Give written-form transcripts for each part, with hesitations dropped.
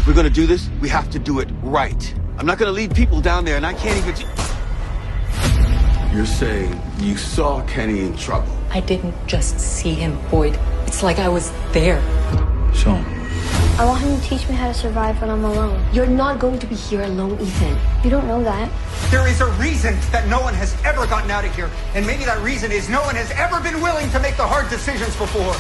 If we're gonna do this, we have to do it right. I'm not gonna leave people down there, and I can't even... You're saying you saw Kenny in trouble? I didn't just see him, Boyd. It's like I was there. So? I want him to teach me how to survive when I'm alone. You're not going to be here alone, Ethan. You don't know that. There is a reason that no one has ever gotten out of here. And maybe that reason is no one has ever been willing to make the hard decisions before.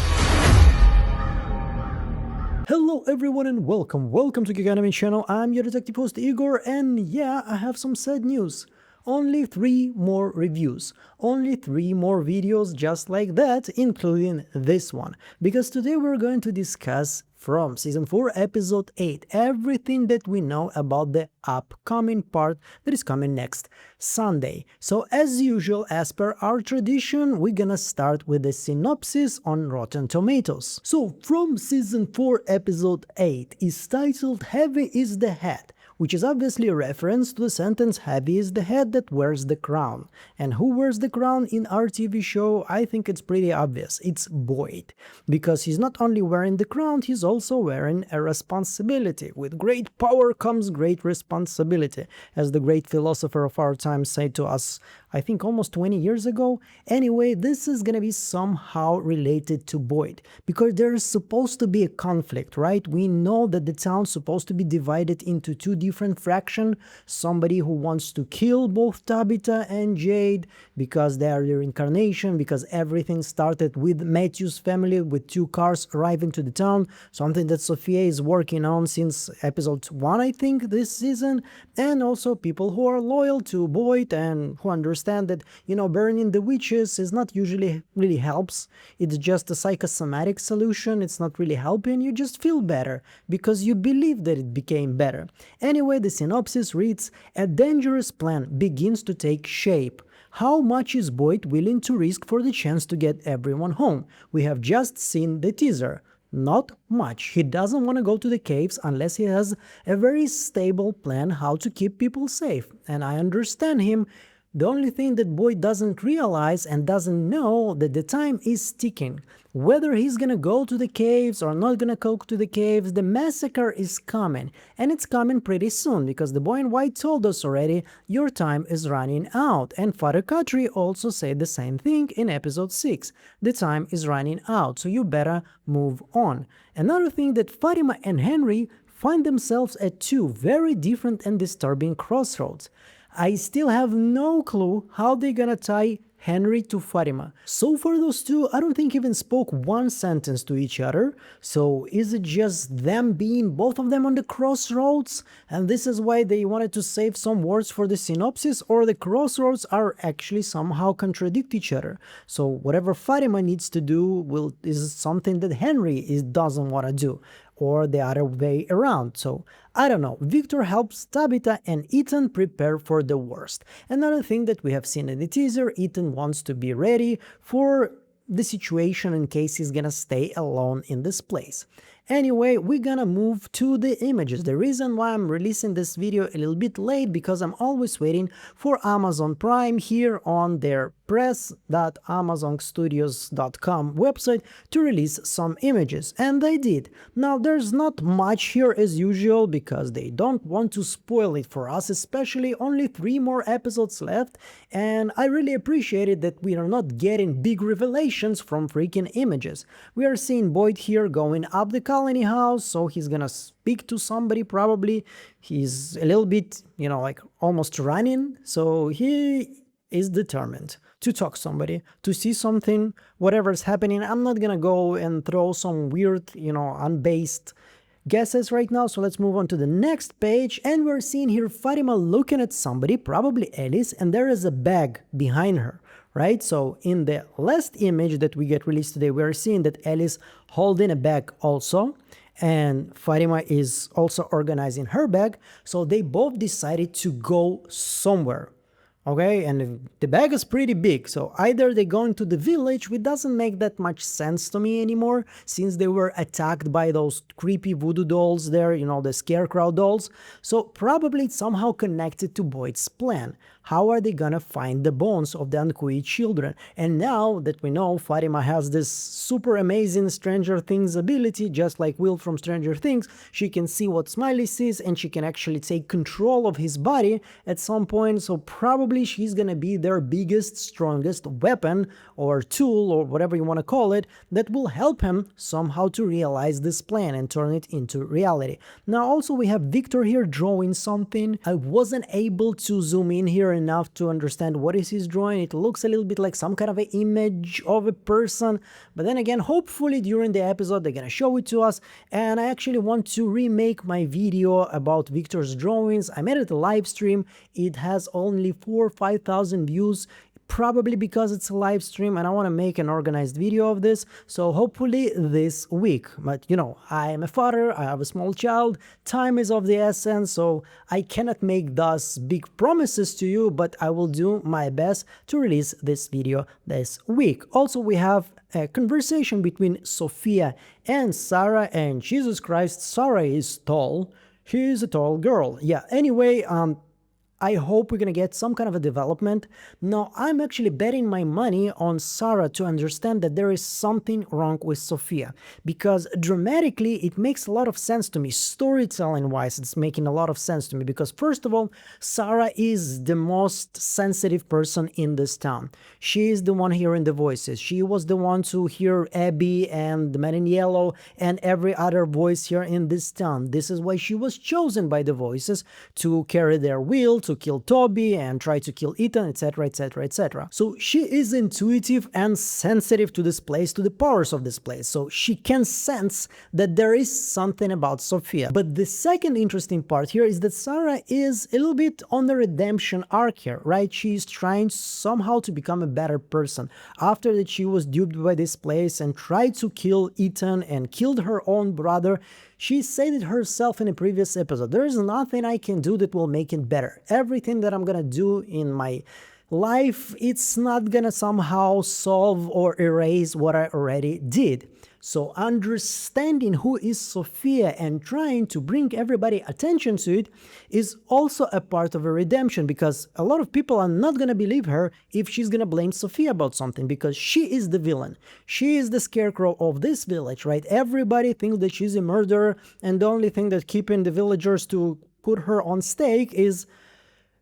Hello everyone and welcome to Geek Anime channel. I'm your detective host Igor, and yeah, I have some sad news. Only 3 more reviews, only 3 more videos just like that, including this one, because today we're going to discuss from season 4 episode 8 everything that we know about the upcoming part that is coming next Sunday. So as usual, as per our tradition, we're gonna start with the synopsis on Rotten Tomatoes. So from season 4 episode 8 is titled Heavy is the Head, which is obviously a reference to the sentence heavy is the head that wears the crown. And who wears the crown in our TV show? I think it's pretty obvious. It's Boyd. Because he's not only wearing the crown, he's also wearing a responsibility. With great power comes great responsibility, as the great philosopher of our time said to us, I think almost 20 years ago. Anyway, this is gonna be somehow related to Boyd, because there's supposed to be a conflict, right? We know that the town's supposed to be divided into 2 different fractions. Somebody who wants to kill both Tabitha and Jade because they are their incarnation, because everything started with Matthew's family with 2 cars arriving to the town, something that Sophia is working on since episode 1, I think, this season. And also people who are loyal to Boyd and who understand that, you know, burning the witches is not usually really helps. It's just a psychosomatic solution. It's not really helping. You just feel better because you believe that it became better. Anyway, the synopsis reads, a dangerous plan begins to take shape. How much is Boyd willing to risk for the chance to get everyone home? We have just seen the teaser. Not much. He doesn't want to go to the caves unless he has a very stable plan how to keep people safe. And I understand him. The only thing that Boyd doesn't realize and doesn't know that the time is ticking. Whether he's gonna go to the caves or not gonna go to the caves, the massacre is coming. And it's coming pretty soon, because the boy in white told us already, your time is running out. And Father Katri also said the same thing in episode 6. The time is running out, so you better move on. Another thing, that Fatima and Henry find themselves at 2 very different and disturbing crossroads. I still have no clue how they're gonna tie Henry to Fatima. So far those 2, I don't think even spoke 1 sentence to each other. So is it just them being both of them on the crossroads? And this is why they wanted to save some words for the synopsis, or the crossroads are actually somehow contradict each other. So whatever Fatima needs to do is something that Henry doesn't want to do, or the other way around. So I don't know. Victor helps Tabitha and Ethan prepare for the worst. Another thing that we have seen in the teaser, Ethan wants to be ready for the situation in case he's gonna stay alone in this place. Anyway, we're gonna move to the images. The reason why I'm releasing this video a little bit late, because I'm always waiting for Amazon Prime here on their press.amazonstudios.com website to release some images, and they did. Now there's not much here as usual, because they don't want to spoil it for us, especially only 3 more episodes left, and I really appreciate it that we are not getting big revelations from freaking images. We are seeing Boyd here going up the colony house, so he's gonna speak to somebody probably. He's a little bit, you know, like almost running, so he is determined to talk to somebody, to see something, whatever's happening. I'm not gonna go and throw some weird, you know, unbased guesses right now, so let's move on to the next page. And we're seeing here Fatima looking at somebody, probably Alice, and there is a bag behind her, right? So in the last image that we get released today, we're seeing that Alice holding a bag also, and Fatima is also organizing her bag. So they both decided to go somewhere. Okay, and the bag is pretty big, so either they go into the village, which doesn't make that much sense to me anymore, since they were attacked by those creepy voodoo dolls there, you know, the scarecrow dolls, so probably it's somehow connected to Boyd's plan. How are they gonna find the bones of the Anqui children? And now that we know Fatima has this super amazing Stranger Things ability, just like Will from Stranger Things, she can see what Smiley sees and she can actually take control of his body at some point, so probably she's gonna be their biggest, strongest weapon or tool or whatever you want to call it that will help him somehow to realize this plan and turn it into reality. Now also we have Victor here drawing something. I wasn't able to zoom in here enough to understand what is he's drawing. It looks a little bit like some kind of an image of a person, but then again, hopefully during the episode they're gonna show it to us. And I actually want to remake my video about Victor's drawings. I made it a live stream. It has only 4,000 or 5,000 views, probably because it's a live stream, and I want to make an organized video of this, so hopefully this week. But you know, I am a father, I have a small child, time is of the essence, so I cannot make thus big promises to you, but I will do my best to release this video this week. Also, we have a conversation between Sophia and Sara, and Jesus Christ, Sara is tall. She is a tall girl. Yeah, anyway, I hope we're gonna get some kind of a development. Now, I'm actually betting my money on Sara to understand that there is something wrong with Sophia, because dramatically it makes a lot of sense to me. Storytelling wise, it's making a lot of sense to me, because first of all, Sara is the most sensitive person in this town. She is the one hearing the voices. She was the one to hear Abby and the Man in Yellow and every other voice here in this town. This is why she was chosen by the voices to carry their will, to kill Toby and try to kill Ethan, etc, etc, etc. So she is intuitive and sensitive to this place, to the powers of this place, so she can sense that there is something about Sophia. But the second interesting part here is that Sara is a little bit on the redemption arc here, right? She's trying somehow to become a better person after that she was duped by this place and tried to kill Ethan and killed her own brother. She said it herself in a previous episode. There is nothing I can do that will make it better. Everything that I'm gonna do in my life, it's not gonna somehow solve or erase what I already did. So understanding who is Sophia and trying to bring everybody attention to it is also a part of a redemption, because a lot of people are not gonna believe her if she's gonna blame Sophia about something, because she is the villain. She is the scarecrow of this village, right? Everybody thinks that she's a murderer, and the only thing that keeping the villagers to put her on stake is,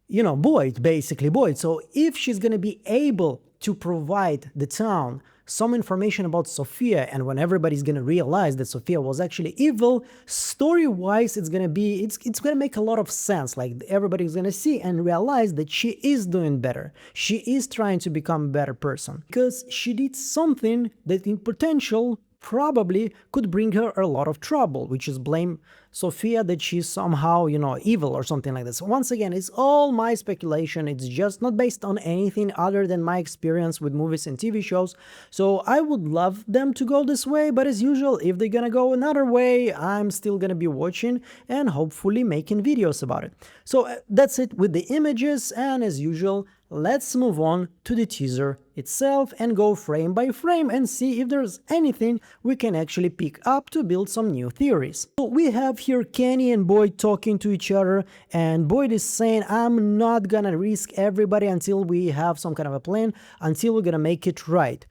you know, Boyd, basically Boyd. So if she's gonna be able to provide the town some information about Sophia, and when everybody's gonna realize that Sophia was actually evil, story-wise it's gonna make a lot of sense. Like, everybody's gonna see and realize that she is doing better. She is trying to become a better person, because she did something that in potential probably could bring her a lot of trouble, which is blame Sophia that she's somehow, you know, evil or something like this. Once again, it's all my speculation. It's just not based on anything other than my experience with movies and TV shows. So I would love them to go this way, but as usual, if they're gonna go another way, I'm still gonna be watching and hopefully making videos about it. So that's it with the images, and as usual, let's move on to the teaser itself and go frame by frame and see if there's anything we can actually pick up to build some new theories. So we have here Kenny and Boyd talking to each other, and Boyd is saying, I'm not gonna risk everybody until we have some kind of a plan, until we're gonna make it right.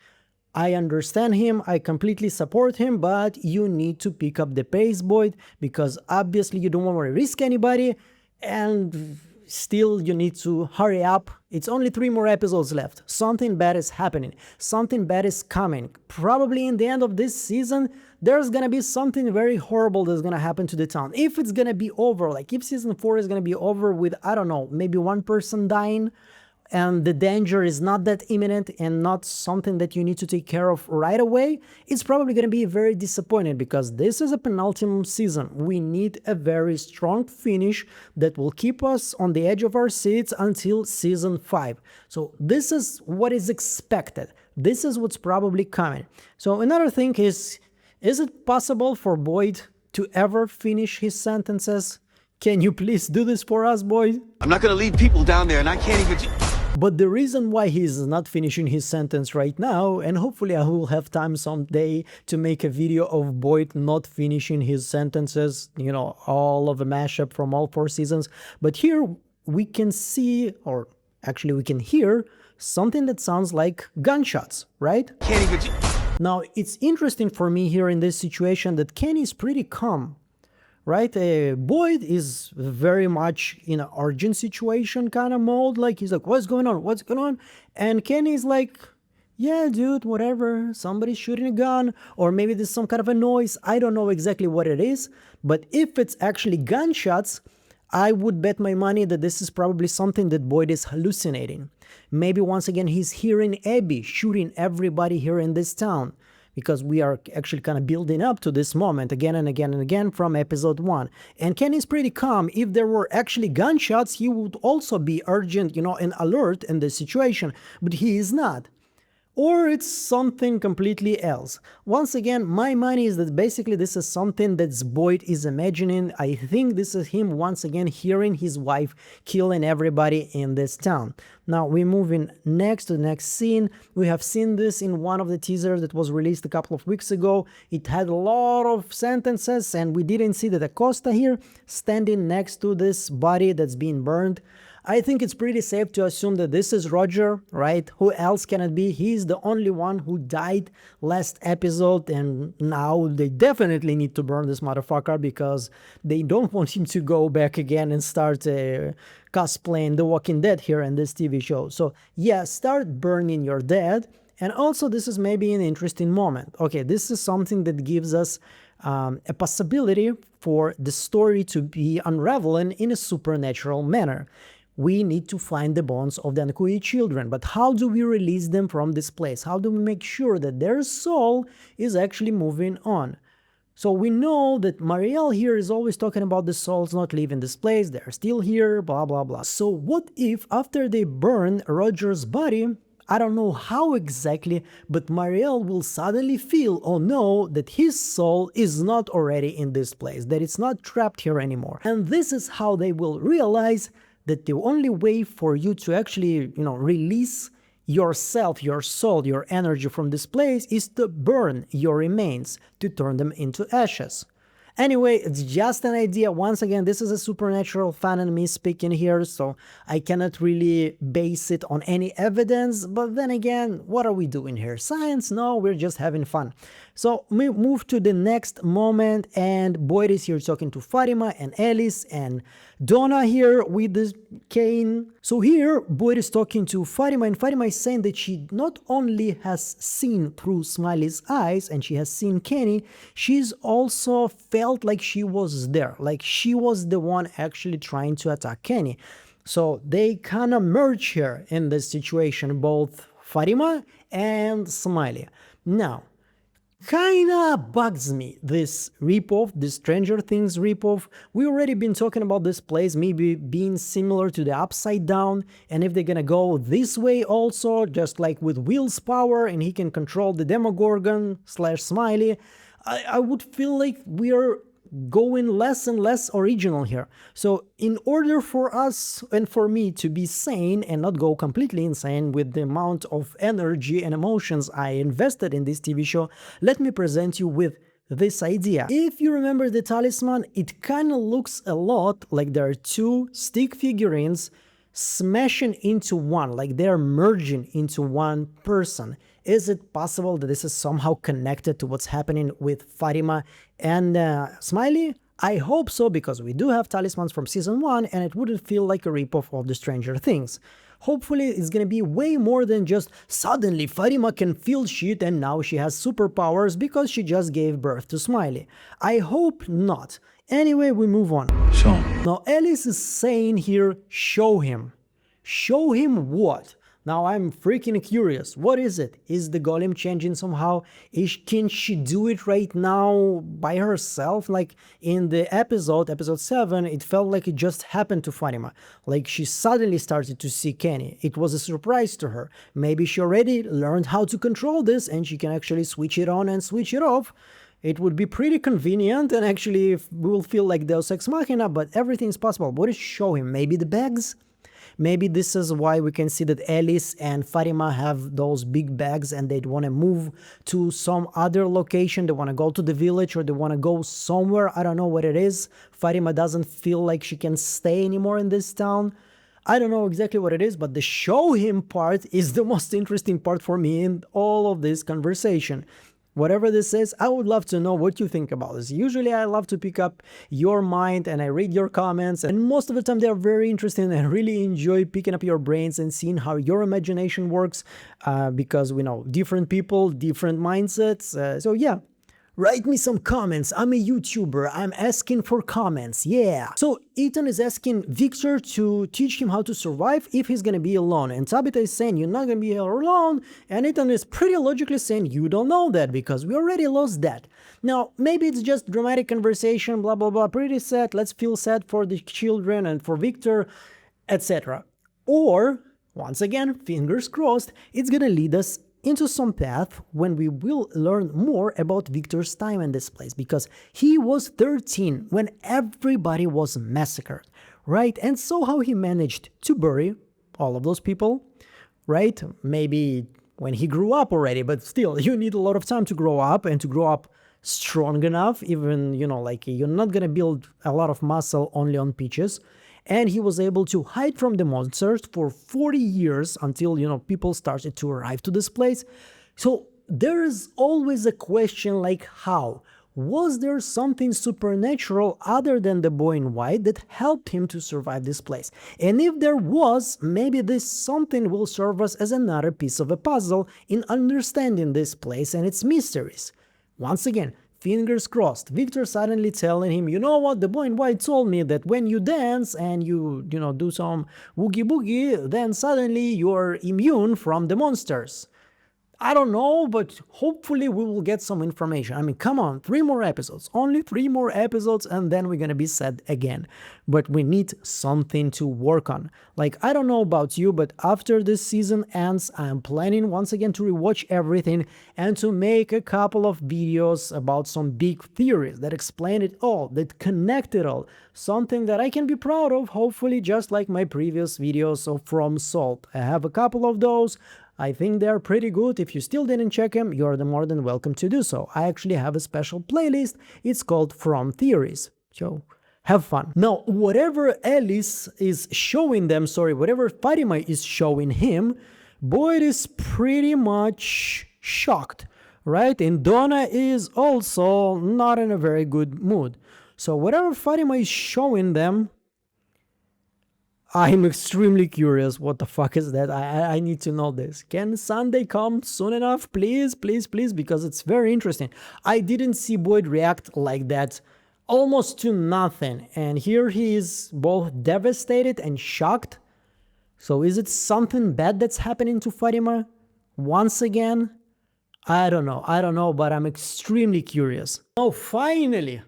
I understand him, I completely support him, but you need to pick up the pace, Boyd, because obviously you don't want to risk anybody, and still you need to hurry up. It's only 3 more episodes left. Something bad is happening. Something bad is coming. Probably in the end of this season, there's gonna be something very horrible that's gonna happen to the town. If it's gonna be over, like if season 4 is gonna be over with, I don't know, maybe 1 person dying, and the danger is not that imminent and not something that you need to take care of right away, it's probably going to be very disappointing, because this is a penultimate season. We need a very strong finish that will keep us on the edge of our seats until season 5. So this is what is expected. This is what's probably coming. So another thing is it possible for Boyd to ever finish his sentences? Can you please do this for us, Boyd? I'm not gonna lead people down there, and I can't even... But the reason why he's not finishing his sentence right now, and hopefully I will have time someday to make a video of Boyd not finishing his sentences, you know, all of a mashup from all 4 seasons. But here we can see, or actually we can hear, something that sounds like gunshots, right? Can't even... Now, it's interesting for me here in this situation that Kenny is pretty calm, right? Boyd is very much in an urgent situation kind of mode. Like, he's like, what's going on? What's going on? And Kenny's like, yeah, dude, whatever. Somebody's shooting a gun, or maybe there's some kind of a noise. I don't know exactly what it is. But if it's actually gunshots, I would bet my money that this is probably something that Boyd is hallucinating. Maybe once again he's hearing Abby shooting everybody here in this town, because we are actually kind of building up to this moment again and again and again from episode 1. And Kenny's pretty calm. If there were actually gunshots, he would also be urgent, you know, and alert in this situation, but he is not. Or it's something completely else. Once again, my money is that basically this is something that Boyd is imagining. I think this is him once again hearing his wife killing everybody in this town. Now we're moving next to the next scene. We have seen this in one of the teasers that was released a couple of weeks ago. It had a lot of sentences, and we didn't see that Acosta here standing next to this body that's being burned. I think it's pretty safe to assume that this is Roger, right? Who else can it be? He's the only one who died last episode, and now they definitely need to burn this motherfucker because they don't want him to go back again and start cosplaying The Walking Dead here in this TV show. So yeah, start burning your dead. And also this is maybe an interesting moment. Okay, this is something that gives us a possibility for the story to be unraveling in a supernatural manner. We need to find the bones of the Nkui children, but how do we release them from this place? How do we make sure that their soul is actually moving on? So we know that Marielle here is always talking about the souls not leaving this place, they're still here, blah blah blah. So what if after they burn Roger's body, I don't know how exactly, but Marielle will suddenly feel or know that his soul is not already in this place, that it's not trapped here anymore. And this is how they will realize that the only way for you to actually, release yourself, your soul, your energy from this place is to burn your remains, to turn them into ashes. Anyway, it's just an idea. Once again, this is a supernatural fan and me speaking here, so I cannot really base it on any evidence, but then again, what are we doing here? Science? No, we're just having fun. So we move to the next moment, and Boyd is here talking to Fatima and Alice and Donna here with the cane. So here, Boyd is talking to Fatima, and Fatima is saying that she not only has seen through Smiley's eyes and she has seen Kenny, she's also felt like she was there, like she was the one actually trying to attack Kenny. So they kind of merge here in this situation, both Fatima and Smiley. Now, kinda bugs me this ripoff, this Stranger Things ripoff. We already been talking about this place maybe being similar to the Upside Down, and if they're gonna go this way also, just like with Will's power and he can control the Demogorgon / Smiley, I would feel like we are going less and less original here. So in order for us and for me to be sane and not go completely insane with the amount of energy and emotions I invested in this TV show, let me present you with this idea. If you remember the talisman, it kind of looks a lot like there are two stick figurines smashing into one, like they're merging into one person. Is it possible that this is somehow connected to what's happening with Fatima and Smiley? I hope so, because we do have talismans from season 1 and it wouldn't feel like a ripoff of the Stranger Things. Hopefully it's gonna be way more than just suddenly Fatima can feel shit and now she has superpowers because she just gave birth to Smiley. I hope not. Anyway, we move on. So, Now Alice is saying here, show him. Show him what? Now I'm freaking curious. What is it? Is the golem changing somehow? Can she do it right now by herself? Like in the episode 7, it felt like it just happened to Fatima. Like she suddenly started to see Kenny. It was a surprise to her. Maybe she already learned how to control this and she can actually switch it on and switch it off. It would be pretty convenient and actually we will feel like Deus Ex Machina, but everything's possible. What is show him? Maybe the bags? Maybe this is why we can see that Alice and Fatima have those big bags and they want to move to some other location. They want to go to the village or they want to go somewhere. I don't know what it is. Fatima doesn't feel like she can stay anymore in this town. I don't know exactly what it is, but the show him part is the most interesting part for me in all of this conversation. Whatever this is, I would love to know what you think about this. Usually I love to pick up your mind and I read your comments, and most of the time they are very interesting and I really enjoy picking up your brains and seeing how your imagination works, because we know different people, different mindsets. So yeah. Write me some comments. I'm a YouTuber. I'm asking for comments. Yeah. So Ethan is asking Victor to teach him how to survive if he's gonna be alone. And Tabitha is saying you're not gonna be alone. And Ethan is pretty logically saying you don't know that because we already lost that. Now, maybe it's just dramatic conversation, blah, blah, blah. Pretty sad. Let's feel sad for the children and for Victor, etc. Or, once again, fingers crossed, it's gonna lead us into some path when we will learn more about Victor's time in this place, because he was 13 when everybody was massacred, right? And so how he managed to bury all of those people, right? Maybe when he grew up already, but still, you need a lot of time to grow up and to grow up strong enough, even, you know, like you're not gonna build a lot of muscle only on peaches. And he was able to hide from the monsters for 40 years until, you know, people started to arrive to this place. So there is always a question like how? Was there something supernatural other than the boy in white that helped him to survive this place? And if there was, maybe this something will serve us as another piece of a puzzle in understanding this place and its mysteries. Once again, fingers crossed. Victor suddenly telling him, you know what, the boy in white told me that when you dance and you know, do some woogie boogie, then suddenly you're immune from the monsters. I don't know, but hopefully we will get some information. I mean, come on, 3 more episodes, only 3 more episodes, and then we're gonna be sad again. But we need something to work on. Like, I don't know about you, but after this season ends, I'm planning once again to rewatch everything and to make a couple of videos about some big theories that explain it all, that connect it all. Something that I can be proud of, hopefully, just like my previous videos of From Salt. I have a couple of those. I think they're pretty good. If you still didn't check them, you're more than welcome to do so. I actually have a special playlist. It's called From Theories. So have fun. Now, whatever Alice is showing them, whatever Fatima is showing him, Boyd is pretty much shocked, right? And Donna is also not in a very good mood. So whatever Fatima is showing them, I'm extremely curious. What the fuck is that? I need to know this. Can Sunday come soon enough? Please, please, please, because it's very interesting. I didn't see Boyd react like that almost to nothing. And here he is both devastated and shocked. So is it something bad that's happening to Fatima once again? I don't know, but I'm extremely curious. Oh, finally,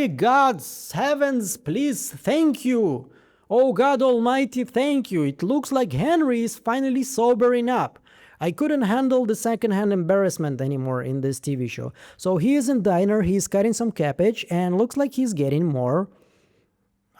God's heavens, please, thank you. Oh God Almighty, thank you. It looks like Henry is finally sobering up. I couldn't handle the secondhand embarrassment anymore in this TV show. So he is in diner, he's cutting some cabbage, and looks like he's getting more,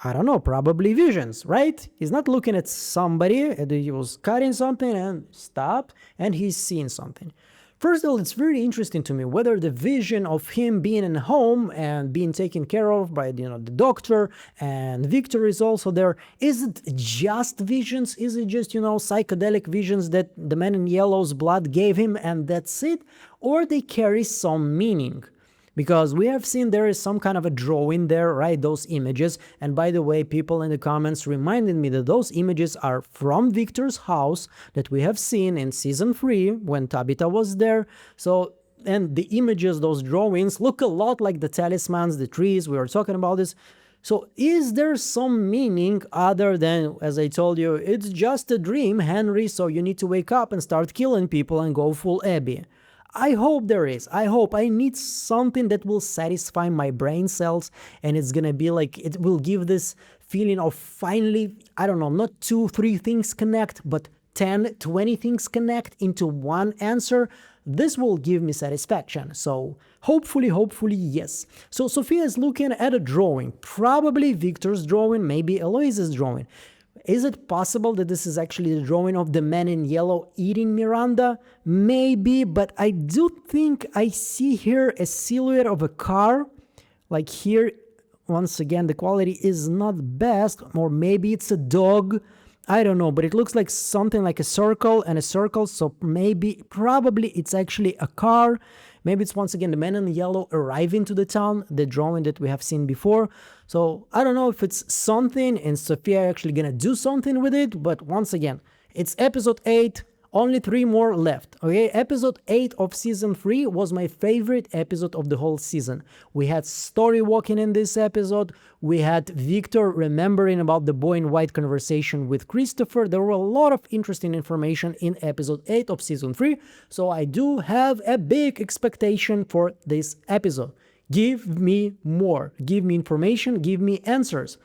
I don't know, probably visions, right? He's not looking at somebody, he was cutting something and stopped, and he's seeing something. First of all, it's very interesting to me whether the vision of him being in home and being taken care of by, you know, the doctor, and Victor is also there. Is it just visions? Is it just, you know, psychedelic visions that the man in yellow's blood gave him and that's it? Or they carry some meaning? Because we have seen there is some kind of a drawing there, right? Those images. And by the way, people in the comments reminded me that those images are from Victor's house that we have seen in season 3 when Tabitha was there. So, and the images, those drawings look a lot like the talismans, the trees, we were talking about this. So is there some meaning other than, as I told you, it's just a dream, Henry, so you need to wake up and start killing people and go full Abby? I hope there is. I need something that will satisfy my brain cells, and it's gonna be like, it will give this feeling of finally, I don't know, not 2-3 things connect, but 10-20 things connect into one answer. This will give me satisfaction. So hopefully, yes. So Sophia is looking at a drawing, probably Victor's drawing, maybe Eloise's drawing. Is it possible that this is actually the drawing of the man in yellow eating Miranda? Maybe, but I do think I see here a silhouette of a car. Like here, once again, the quality is not best, or maybe it's a dog. I don't know, but it looks like something like a circle and a circle, so probably it's actually a car. Maybe it's once again the man in yellow arriving to the town, the drawing that we have seen before. So I don't know if it's something and Sophia actually gonna do something with it, but once again, it's episode 8, only 3 more left, okay? Episode 8 of season 3 was my favorite episode of the whole season. We had story walking in this episode, we had Victor remembering about the boy in white conversation with Christopher. There were a lot of interesting information in episode 8 of season 3, so I do have a big expectation for this episode. Give me more, give me information, give me answers.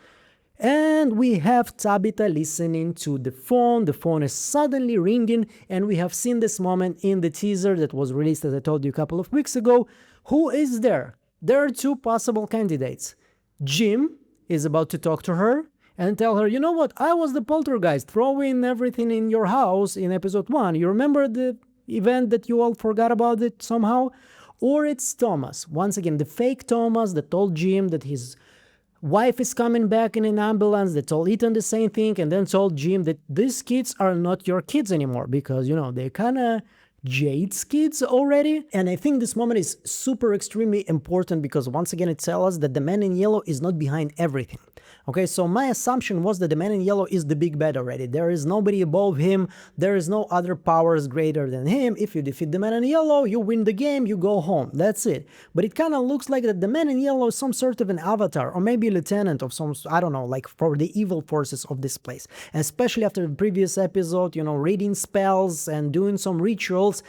And we have Tabitha listening to the phone is suddenly ringing, and we have seen this moment in the teaser that was released, as I told you a couple of weeks ago. Who is there? There are 2 possible candidates. Jim is about to talk to her and tell her, you know what, I was the poltergeist throwing everything in your house in episode 1. You remember the event that you all forgot about it somehow? Or it's Thomas, once again, the fake Thomas that told Jim that his wife is coming back in an ambulance, that told Ethan the same thing, and then told Jim that these kids are not your kids anymore because, you know, they're kind of Jade's kids already. And I think this moment is super extremely important because once again it tells us that the man in yellow is not behind everything. Okay, so my assumption was that the man in yellow is the big bad already. There is nobody above him, there is no other powers greater than him. If you defeat the man in yellow, you win the game, you go home, that's it. But it kind of looks like that the man in yellow is some sort of an avatar, or maybe a lieutenant of some, I don't know, like for the evil forces of this place. Especially after the previous episode, you know, reading spells and doing some rituals,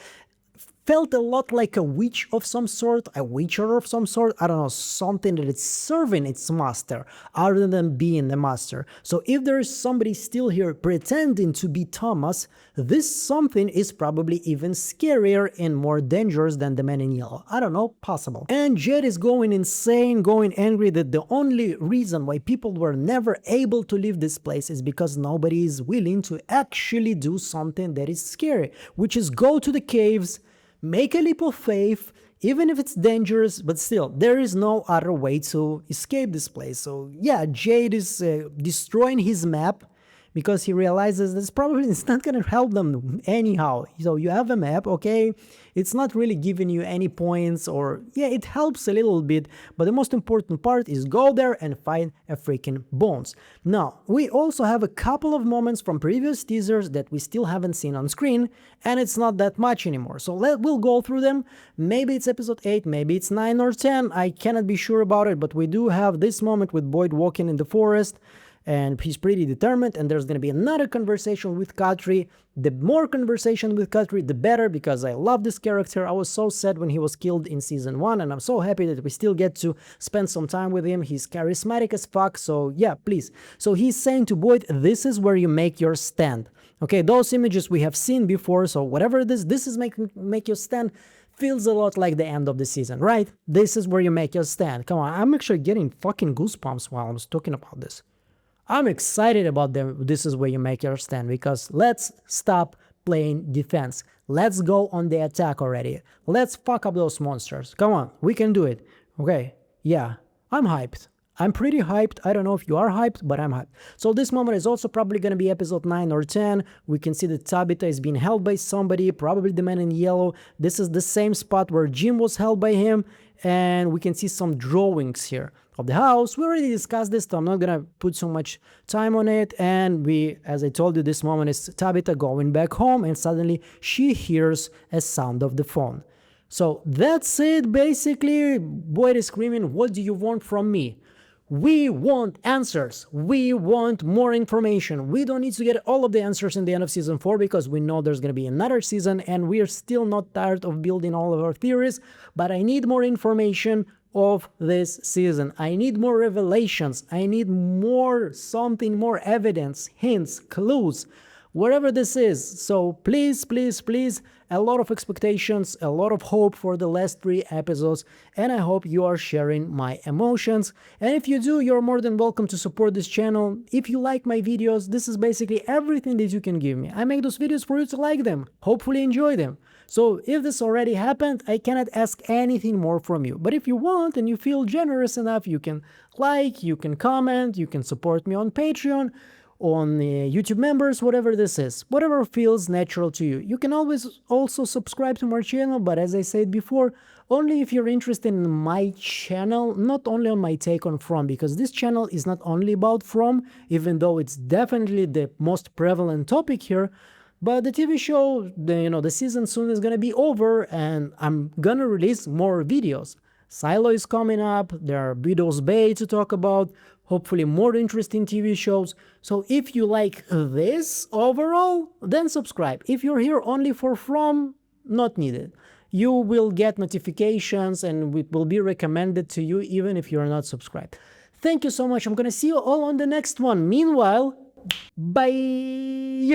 felt a lot like a witch of some sort, a witcher of some sort, I don't know, something that is serving its master other than being the master. So if there is somebody still here pretending to be Thomas, this something is probably even scarier and more dangerous than the man in yellow. I don't know, possible. And Jed is going insane, going angry that the only reason why people were never able to leave this place is because nobody is willing to actually do something that is scary, which is go to the caves, make a leap of faith, even if it's dangerous, but still, there is no other way to escape this place. So yeah, Jade is destroying his map because he realizes that it's not going to help them anyhow. So you have a map, okay, it's not really giving you any points, or yeah, it helps a little bit, but the most important part is go there and find a freaking bones. Now, we also have a couple of moments from previous teasers that we still haven't seen on screen, and it's not that much anymore. So we'll go through them. Maybe it's episode 8, maybe it's 9 or 10, I cannot be sure about it, but we do have this moment with Boyd walking in the forest, and he's pretty determined, and there's going to be another conversation with Katri. The more conversation with Katri, the better, because I love this character. I was so sad when he was killed in season 1, and I'm so happy that we still get to spend some time with him. He's charismatic as fuck, so yeah, please. So he's saying to Boyd, this is where you make your stand. Okay, those images we have seen before, so whatever it is, this is make your stand, feels a lot like the end of the season, right? This is where you make your stand. Come on, I'm actually getting fucking goosebumps while I'm talking about this. I'm excited about this is where you make your stand, because let's stop playing defense. Let's go on the attack already. Let's fuck up those monsters. Come on, we can do it. Okay, yeah, I'm hyped. I'm pretty hyped. I don't know if you are hyped, but I'm hyped. So this moment is also probably going to be episode 9 or 10. We can see that Tabitha is being held by somebody, probably the man in yellow. This is the same spot where Jim was held by him, and we can see some drawings here of the house. We already discussed this, so I'm not gonna put so much time on it. And as I told you, this moment is Tabitha going back home, and suddenly she hears a sound of the phone. So that's it, basically. Boyd is screaming, what do you want from me? We want answers. We want more information. We don't need to get all of the answers in the end of season 4, because we know there's going to be another season, and we are still not tired of building all of our theories, but I need more information of this season. I need more revelations. I need more, something more, evidence, hints, clues. whatever this is. So please, please, please, a lot of expectations, a lot of hope for the last 3 episodes, and I hope you are sharing my emotions. And if you do, you're more than welcome to support this channel. If you like my videos, this is basically everything that you can give me. I make those videos for you to like them, hopefully enjoy them. So if this already happened, I cannot ask anything more from you. But if you want and you feel generous enough, you can like, you can comment, you can support me on Patreon, on YouTube members, whatever this is, whatever feels natural to you. You can always also subscribe to my channel, but as I said before, only if you're interested in my channel, not only on my take on From, because this channel is not only about From, even though it's definitely the most prevalent topic here. But the TV show, the season soon is gonna be over, and I'm gonna release more videos. Silo is coming up, there are Widow's Bay to talk about, hopefully more interesting TV shows. So if you like this overall, then subscribe. If you're here only for From, not needed. You will get notifications and it will be recommended to you even if you're not subscribed. Thank you so much. I'm gonna see you all on the next one. Meanwhile, bye!